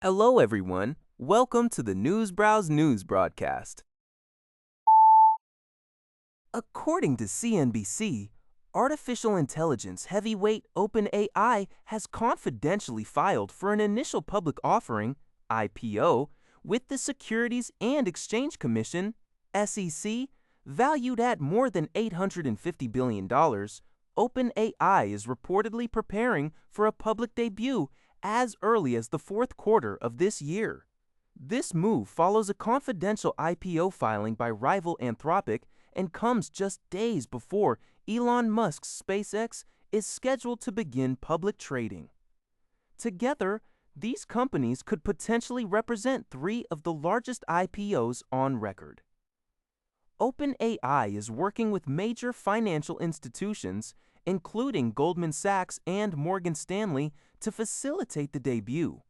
Hello, everyone. Welcome to the Newsbrowse News broadcast. According to CNBC, artificial intelligence heavyweight OpenAI has confidentially filed for an initial public offering, IPO, with the Securities and Exchange Commission, SEC, valued at more than $850 billion. OpenAI is reportedly preparing for a public debut as early as the fourth quarter of this year. This move follows a confidential IPO filing by rival Anthropic and comes just days before Elon Musk's SpaceX is scheduled to begin public trading. Together, these companies could potentially represent three of the largest IPOs on record. OpenAI is working with major financial institutions, including Goldman Sachs and Morgan Stanley, to facilitate the debut.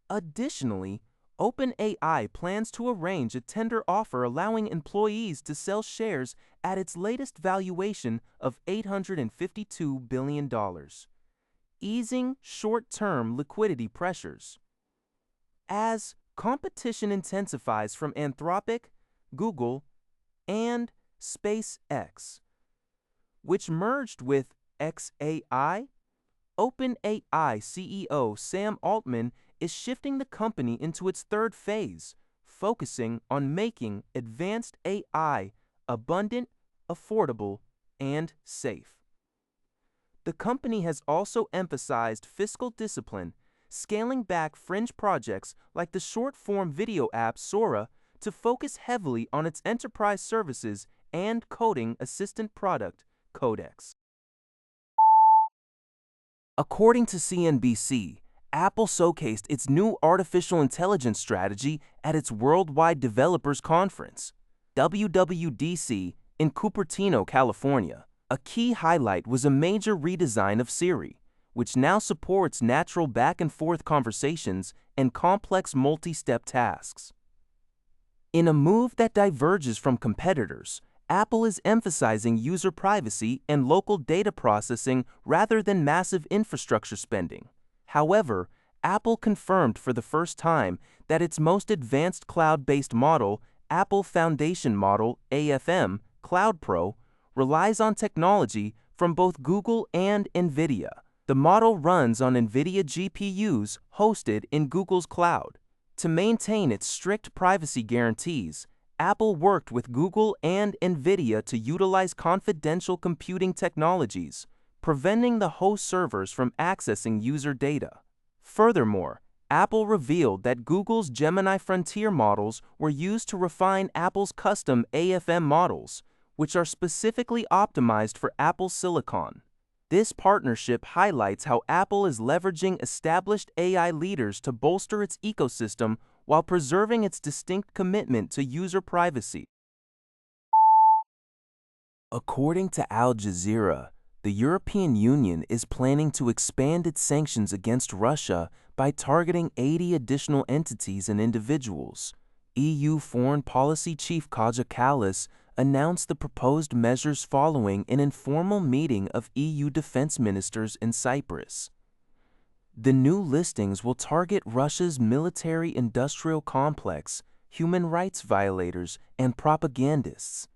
Additionally, OpenAI plans to arrange a tender offer allowing employees to sell shares at its latest valuation of $852 billion, easing short-term liquidity pressures. As competition intensifies from Anthropic, Google, and SpaceX, which merged with xAI, OpenAI CEO Sam Altman is shifting the company into its third phase, focusing on making advanced AI abundant, affordable, and safe. The company has also emphasized fiscal discipline, scaling back fringe projects like the short-form video app Sora to focus heavily on its enterprise services and coding assistant product, Codex. According to CNBC, Apple showcased its new artificial intelligence strategy at its Worldwide Developers Conference, WWDC, in Cupertino, California. A key highlight was a major redesign of Siri, which now supports natural back-and-forth conversations and complex multi-step tasks. In a move that diverges from competitors, Apple is emphasizing user privacy and local data processing rather than massive infrastructure spending. However, Apple confirmed for the first time that its most advanced cloud-based model, Apple Foundation Model AFM Cloud Pro, relies on technology from both Google and Nvidia. The model runs on Nvidia GPUs hosted in Google's cloud. To maintain its strict privacy guarantees, Apple worked with Google and Nvidia to utilize confidential computing technologies, preventing the host servers from accessing user data. Furthermore, Apple revealed that Google's Gemini Frontier models were used to refine Apple's custom AFM models, which are specifically optimized for Apple Silicon. This partnership highlights how Apple is leveraging established AI leaders to bolster its ecosystem while preserving its distinct commitment to user privacy. According to Al Jazeera, the European Union is planning to expand its sanctions against Russia by targeting 80 additional entities and individuals. EU Foreign Policy Chief Kaja Kallas announced the proposed measures following an informal meeting of EU defense ministers in Cyprus. The new listings will target Russia's military-industrial complex, human rights violators, and propagandists.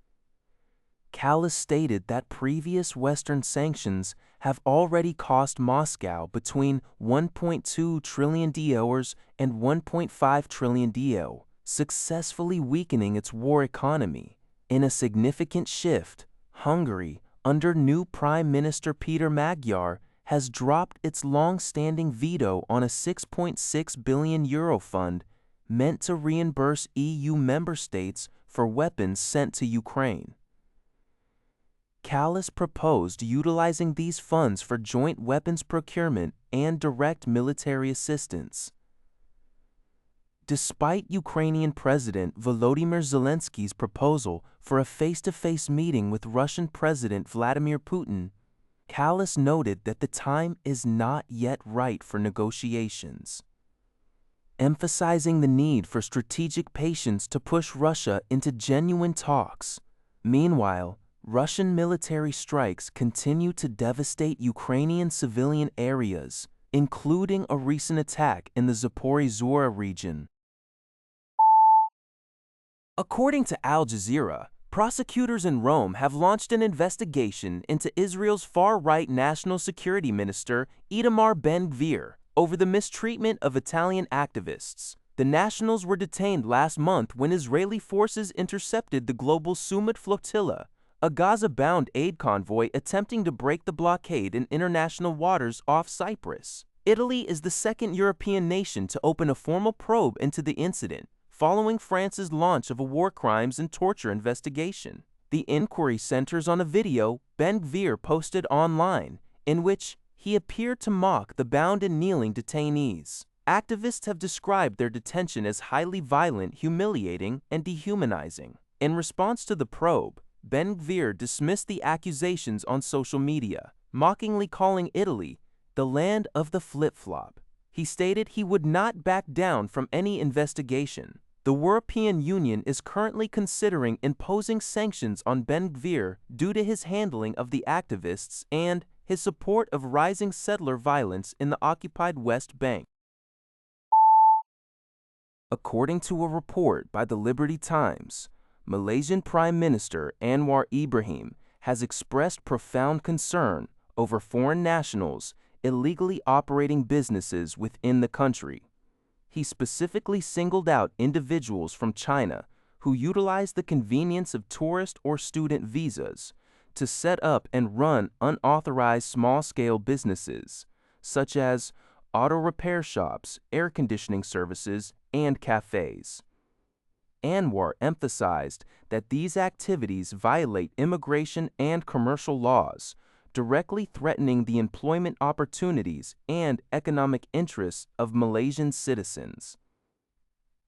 Kallas stated that previous Western sanctions have already cost Moscow between 1.2 trillion DOs and 1.5 trillion DO, successfully weakening its war economy. In a significant shift, Hungary, under new Prime Minister Peter Magyar, has dropped its long-standing veto on a €6.6 billion fund meant to reimburse EU member states for weapons sent to Ukraine. Kallas proposed utilizing these funds for joint weapons procurement and direct military assistance. Despite Ukrainian President Volodymyr Zelensky's proposal for a face-to-face meeting with Russian President Vladimir Putin, Kallas noted that the time is not yet right for negotiations, emphasizing the need for strategic patience to push Russia into genuine talks. Meanwhile, Russian military strikes continue to devastate Ukrainian civilian areas, including a recent attack in the Zaporizhzhia region. According to Al Jazeera, prosecutors in Rome have launched an investigation into Israel's far-right national security minister Itamar Ben-Gvir over the mistreatment of Italian activists. The nationals were detained last month when Israeli forces intercepted the global Summit Flotilla, a Gaza-bound aid convoy attempting to break the blockade in international waters off Cyprus. Italy is the second European nation to open a formal probe into the incident, following France's launch of a war crimes and torture investigation. The inquiry centers on a video Ben-Gvir posted online, in which he appeared to mock the bound and kneeling detainees. Activists have described their detention as highly violent, humiliating, and dehumanizing. In response to the probe, Ben-Gvir dismissed the accusations on social media, mockingly calling Italy the land of the flip-flop. He stated he would not back down from any investigation. The European Union is currently considering imposing sanctions on Ben-Gvir due to his handling of the activists and his support of rising settler violence in the occupied West Bank. According to a report by the Liberty Times, Malaysian Prime Minister Anwar Ibrahim has expressed profound concern over foreign nationals illegally operating businesses within the country. He specifically singled out individuals from China who utilize the convenience of tourist or student visas to set up and run unauthorized small-scale businesses, such as auto repair shops, air conditioning services, and cafes. Anwar emphasized that these activities violate immigration and commercial laws, directly threatening the employment opportunities and economic interests of Malaysian citizens.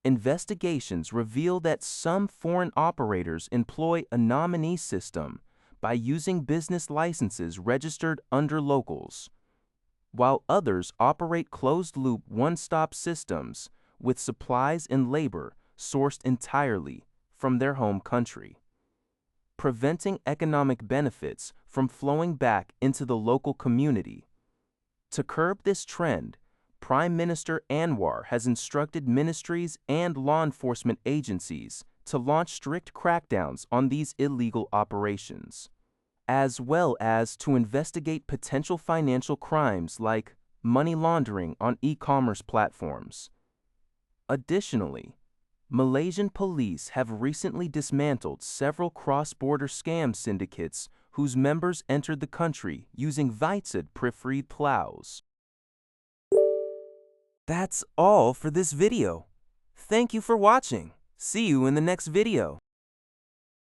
Investigations reveal that some foreign operators employ a nominee system by using business licenses registered under locals, while others operate closed-loop one-stop systems with supplies and labor sourced entirely from their home country, preventing economic benefits from flowing back into the local community. To curb this trend, Prime Minister Anwar has instructed ministries and law enforcement agencies to launch strict crackdowns on these illegal operations, as well as to investigate potential financial crimes like money laundering on e-commerce platforms. Additionally, Malaysian police have recently dismantled several cross-border scam syndicates whose members entered the country using Weizsäd-Prüfried plows. That's all for this video. Thank you for watching. See you in the next video.